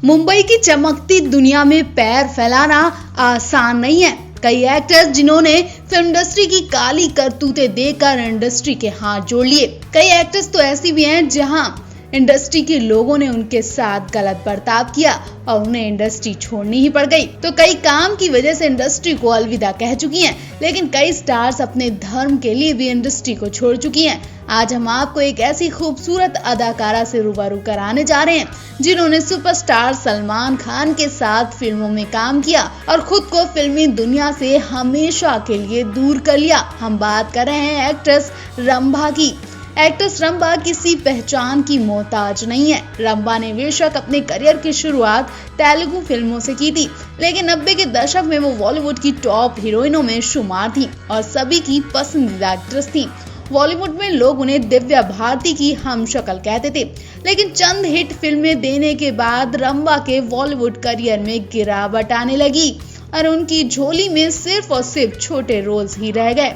मुंबई की चमकती दुनिया में पैर फैलाना आसान नहीं है। कई एक्टर्स जिन्होंने फिल्म इंडस्ट्री की काली करतूतें देखकर इंडस्ट्री के हाथ जोड़ लिए। कई एक्टर्स तो ऐसी भी हैं जहां इंडस्ट्री के लोगों ने उनके साथ गलत बर्ताव किया और उन्हें इंडस्ट्री छोड़नी ही पड़ गई। तो कई काम की वजह से इंडस्ट्री को अलविदा कह चुकी हैं, लेकिन कई स्टार्स अपने धर्म के लिए भी इंडस्ट्री को छोड़ चुकी हैं। आज हम आपको एक ऐसी खूबसूरत अदाकारा से रूबरू कराने जा रहे हैं जिन्होंने सुपरस्टार सलमान खान के साथ फिल्मों में काम किया और खुद को फिल्मी दुनिया से हमेशा के लिए दूर कर लिया। हम बात कर रहे हैं एक्ट्रेस रंभा की। एक्ट्रेस रंभा किसी पहचान की मोहताज नहीं है। रंभा ने बेशक अपने करियर की शुरुआत तेलुगु फिल्मों से की थी, लेकिन 90 के दशक में वो बॉलीवुड की टॉप हीरोइनों में शुमार थी और सभी की पसंदीदा एक्ट्रेस थी। बॉलीवुड में लोग उन्हें दिव्या भारती की हमशक्ल कहते थे, लेकिन चंद हिट फिल्में देने के बाद रंभा के बॉलीवुड करियर में गिरावट आने लगी और उनकी झोली में सिर्फ और सिर्फ छोटे रोल्स ही रह गए।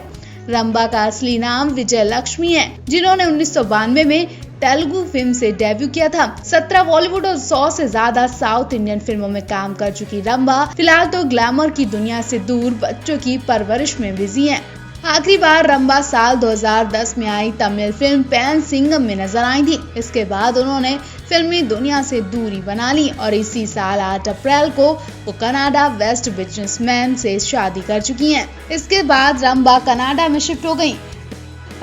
रंभा का असली नाम विजय लक्ष्मी है, जिन्होंने 1992 में तेलुगु फिल्म से डेब्यू किया था। 17 बॉलीवुड और 100 से ज्यादा साउथ इंडियन फिल्मों में काम कर चुकी रंभा फिलहाल तो ग्लैमर की दुनिया से दूर बच्चों की परवरिश में बिजी हैं। आखिरी बार रंभा साल 2010 में आई तमिल फिल्म पैन सिंगम में नजर आई थी। इसके बाद उन्होंने फिल्मी दुनिया से दूरी बना ली और इसी साल 8 अप्रैल को वो कनाडा वेस्ट बिजनेसमैन से शादी कर चुकी हैं। इसके बाद रंभा कनाडा में शिफ्ट हो गई।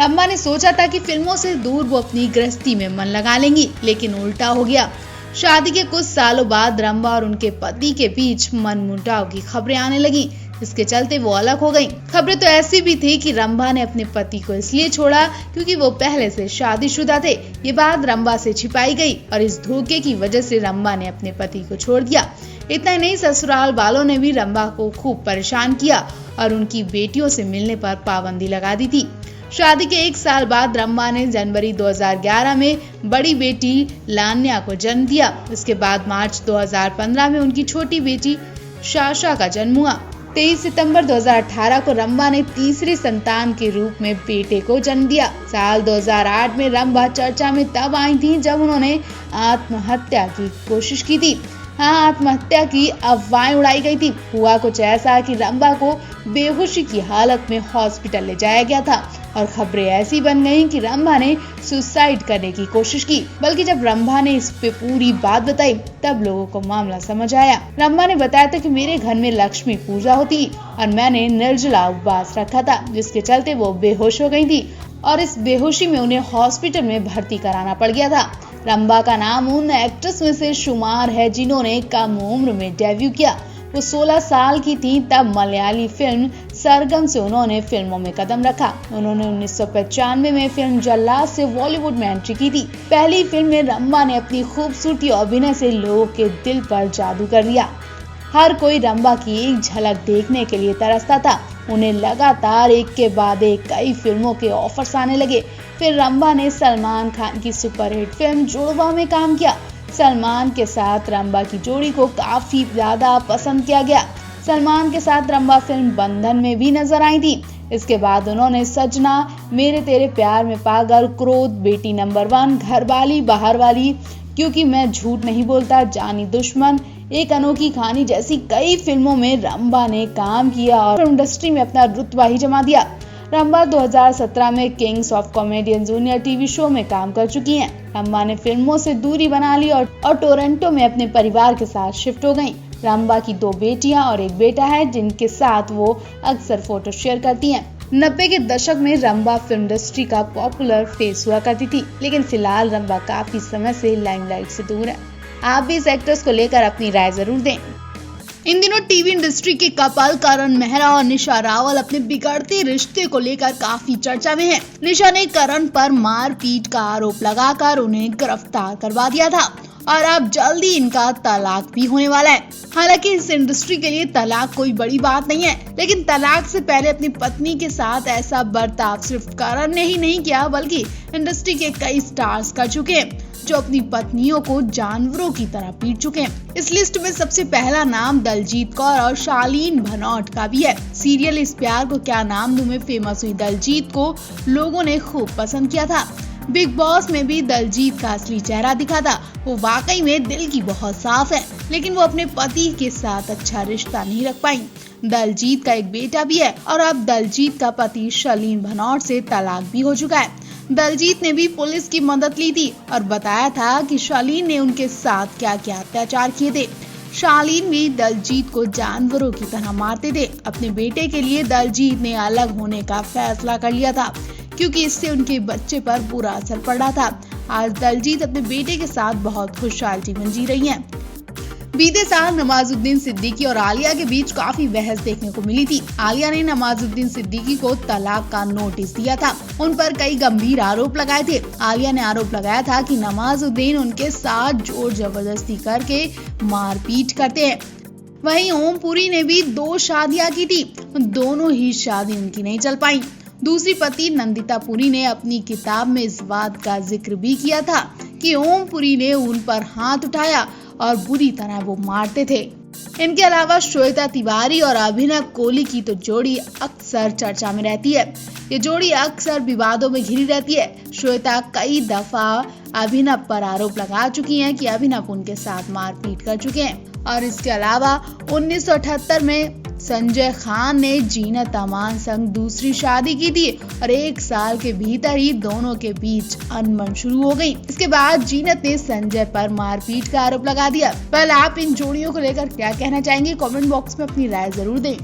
रंभा ने सोचा था कि फिल्मों से दूर वो अपनी गृहस्थी में मन लगा लेंगी, लेकिन उल्टा हो गया। शादी के कुछ सालों बाद रंभा और उनके पति के बीच मनमुटाव की खबरें आने लगी। इसके चलते वो अलग हो गई। खबरें तो ऐसी भी थी कि रंभा ने अपने पति को इसलिए छोड़ा क्योंकि वो पहले से शादीशुदा थे। ये बात रंभा से छिपाई गई और इस धोखे की वजह से रंभा ने अपने पति को छोड़ दिया। इतना ही नहीं, ससुराल वालों ने भी रंभा को खूब परेशान किया और उनकी बेटियों से मिलने पर पाबंदी लगा दी थी। शादी के 1 साल बाद रंभा ने जनवरी 2011 में बड़ी बेटी लान्या को जन्म दिया। इसके बाद मार्च 2015 में उनकी छोटी बेटी साशा का जन्म हुआ। 23 सितंबर 2018 को रंभा ने तीसरी संतान के रूप में बेटे को जन्म दिया। साल 2008 में रंभा चर्चा में तब आई थी जब उन्होंने आत्महत्या की कोशिश की थी। हाँ, आत्महत्या की अफवाहें उड़ाई गई थी। हुआ कुछ ऐसा कि रंभा को बेहोशी की हालत में हॉस्पिटल ले जाया गया था और खबरें ऐसी बन गईं कि रंभा ने सुसाइड करने की कोशिश की। बल्कि जब रंभा ने इस पे पूरी बात बताई तब लोगों को मामला समझ आया। रंभा ने बताया था कि मेरे घर में लक्ष्मी पूजा होती और मैंने निर्जला उपवास रखा था, जिसके चलते वो बेहोश हो गई थी और इस बेहोशी में उन्हें हॉस्पिटल में भर्ती कराना पड़ गया था। रंभा का नाम उन एक्ट्रेस में से शुमार है जिन्होंने कम उम्र में डेब्यू किया। वो 16 साल की थी तब मलयाली फिल्म सरगम से उन्होंने फिल्मों में कदम रखा। उन्होंने 1995 में फिल्म जल्लाद से बॉलीवुड में एंट्री की थी। पहली फिल्म में रंभा ने अपनी खूबसूरती और अभिनय से लोगों के दिल पर जादू कर लिया। हर कोई रंभा की एक झलक देखने के लिए तरसता था। उन्हें लगातार एक के बाद एक कई फिल्मों के ऑफर्स आने लगे। फिर रंभा ने सलमान खान की सुपरहिट फिल्म जुड़वा में काम किया। सलमान के साथ रंभा की जोड़ी को काफी ज्यादा पसंद किया गया। सलमान के साथ रंभा फिल्म बंधन में भी नजर आई थी। इसके बाद उन्होंने सजना, मेरे तेरे प्यार में पागल, क्रोध, बेटी नंबर 1, घरवाली, बाहर वाली, क्योंकि मैं झूठ नहीं बोलता, जानी दुश्मन, एक अनोखी कहानी जैसी कई फिल्मों में रंभा ने काम किया और इंडस्ट्री में अपना रुतबा ही जमा दिया। रंभा 2017 में Kings of comedian junior TV show में काम कर चुकी हैं। रंभा ने फिल्मों से दूरी बना ली और टोरंटो में अपने परिवार के साथ शिफ्ट हो गईं। रंभा की 2 बेटियां और एक बेटा है जिनके साथ वो अक्सर फोटो शेयर करती हैं। 90 के दशक में रंभा फिल्म इंडस्ट्री का पॉपुलर फेस हुआ करती थी, लेकिन फिलहाल रंभा काफी समय से लाइमलाइट से दूर है। आप भी इस एक्ट्रेस को लेकर अपनी राय जरूर दें। इन दिनों टीवी इंडस्ट्री के कपल करण मेहरा और निशा रावल अपने बिगड़ते रिश्ते को लेकर काफी चर्चा में है। निशा ने करण पर मारपीट का आरोप लगाकर उन्हें गिरफ्तार करवा दिया था और अब जल्दी इनका तलाक भी होने वाला है। हालांकि इस इंडस्ट्री के लिए तलाक कोई बड़ी बात नहीं है, लेकिन तलाक से पहले अपनी पत्नी के साथ ऐसा बर्ताव सिर्फ करण ने ही नहीं किया बल्कि इंडस्ट्री के कई स्टार्स कर चुके हैं जो अपनी पत्नियों को जानवरों की तरह पीट चुके हैं। इस लिस्ट में सबसे पहला नाम दलजीत कौर और शालीन भनौट का भी है। सीरियल इस प्यार को क्या नाम दूं में फेमस हुई दलजीत को लोगों ने खूब पसंद किया था। बिग बॉस में भी दलजीत का असली चेहरा दिखा था। वो वाकई में दिल की बहुत साफ है, लेकिन वो अपने पति के साथ अच्छा रिश्ता नहीं रख पाई। दलजीत का एक बेटा भी है और अब दलजीत का पति शर्लीन भनौट से तलाक भी हो चुका है। दलजीत ने भी पुलिस की मदद ली थी और बताया था कि शर्लीन ने उनके साथ क्या क्या अत्याचार किए थे। शर्लीन भी दलजीत को जानवरों की तरह मारते थे। अपने बेटे के लिए दलजीत ने अलग होने का फैसला कर लिया था, क्योंकि इससे उनके बच्चे पर बुरा असर पड़ रहा था। आज दलजीत अपने बेटे के साथ बहुत खुशहाल जीवन जी रही हैं। बीते साल नवाजुद्दीन सिद्दीकी और आलिया के बीच काफी बहस देखने को मिली थी। आलिया ने नवाजुद्दीन सिद्दीकी को तलाक का नोटिस दिया था। उन पर कई गंभीर आरोप लगाए थे। आलिया ने आरोप लगाया था कि नवाजुद्दीन उनके साथ जोर जबरदस्ती करके मारपीट करते हैं। वहीं ओमपुरी ने भी 2 शादियां की थी, दोनों ही शादी उनकी नहीं चल पाई। दूसरी पति नंदिता पुरी ने अपनी किताब में इस बात का जिक्र भी किया था कि ओमपुरी ने उन पर हाथ उठाया और बुरी तरह वो मारते थे। इनके अलावा श्वेता तिवारी और अभिनव कोहली की तो जोड़ी अक्सर चर्चा में रहती है। ये जोड़ी अक्सर विवादों में घिरी रहती है। श्वेता कई दफा अभिनव पर आरोप लगा चुकी हैं कि अभिनव उनके साथ मारपीट कर चुके हैं। और इसके अलावा 1978 में संजय खान ने जीनत अमान संग दूसरी शादी की थी और 1 साल के भीतर ही दोनों के बीच अनबन शुरू हो गई। इसके बाद जीनत ने संजय पर मारपीट का आरोप लगा दिया। पहले आप इन जोड़ियों को लेकर क्या कहना चाहेंगे, कमेंट बॉक्स में अपनी राय जरूर दें।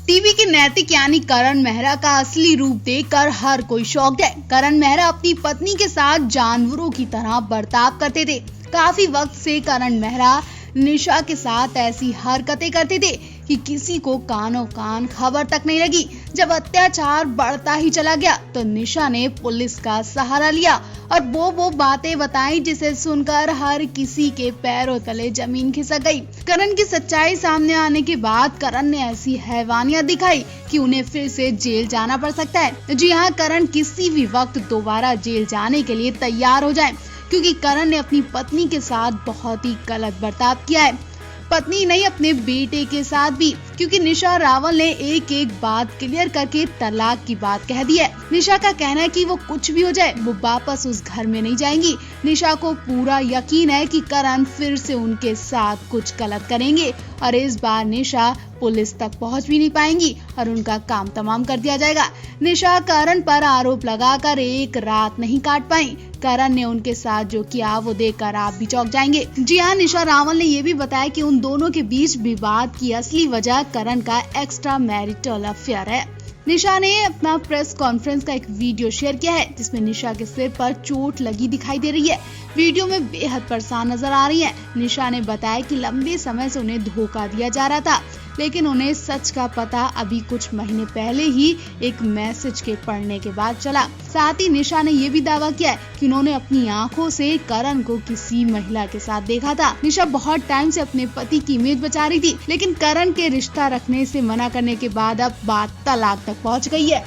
टीवी के नैतिक यानी करण मेहरा का असली रूप देखकर हर कोई शॉक्ड है। करण मेहरा अपनी पत्नी के साथ जानवरों की तरह बर्ताव करते थे। काफी वक्त से करण मेहरा निशा के साथ ऐसी हरकतें करते थे कि किसी को कानों कान खबर तक नहीं लगी। जब अत्याचार बढ़ता ही चला गया तो निशा ने पुलिस का सहारा लिया और वो बातें बताई जिसे सुनकर हर किसी के पैरों तले जमीन खिसक गई। करण की सच्चाई सामने आने के बाद करण ने ऐसी हैवानियत दिखाई कि उन्हें फिर से जेल जाना पड़ सकता है। जी हाँ, करण किसी भी वक्त दोबारा जेल जाने के लिए तैयार हो जाए, क्योंकि करण ने अपनी पत्नी के साथ बहुत ही गलत बर्ताव किया है। पत्नी नहीं, अपने बेटे के साथ भी, क्योंकि निशा रावल ने एक एक बात क्लियर करके तलाक की बात कह दी है। निशा का कहना है कि वो कुछ भी हो जाए वो वापस उस घर में नहीं जाएंगी। निशा को पूरा यकीन है कि करण फिर से उनके साथ कुछ गलत करेंगे और इस बार निशा पुलिस तक पहुंच भी नहीं पाएंगी और उनका काम तमाम कर दिया जाएगा। निशा करण पर आरोप लगाकर एक रात नहीं काट पाई। करण ने उनके साथ जो किया वो देखकर आप भी चौंक जाएंगे। जी हाँ, निशा रावल ने ये भी बताया कि उन दोनों के बीच विवाद की असली वजह करण का एक्स्ट्रा मैरिटल अफेयर है। निशा ने अपना प्रेस कॉन्फ्रेंस का एक वीडियो शेयर किया है जिसमें निशा के सिर पर चोट लगी दिखाई दे रही है। वीडियो में बेहद परेशान नजर आ रही है। निशा ने बताया कि लंबे समय से उन्हें धोखा दिया जा रहा था, लेकिन उन्हें सच का पता अभी कुछ महीने पहले ही एक मैसेज के पढ़ने के बाद चला। साथ ही निशा ने ये भी दावा किया कि उन्होंने अपनी आंखों से करण को किसी महिला के साथ देखा था। निशा बहुत टाइम से अपने पति की इमेज बचा रही थी, लेकिन करण के रिश्ता रखने से मना करने के बाद अब बात तलाक तक पहुंच गई है।